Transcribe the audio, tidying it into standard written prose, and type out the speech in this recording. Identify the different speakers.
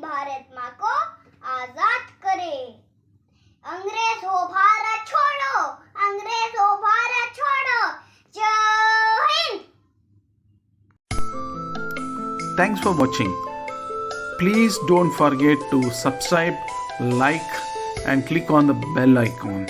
Speaker 1: भारत माँ को आजाद करे। अंग्रेज हो भारत छोड़ो, अंग्रेज हो भारत छोड़ो। जय Hind.
Speaker 2: Thanks for watching. Please don't forget to subscribe, like and click on the bell icon.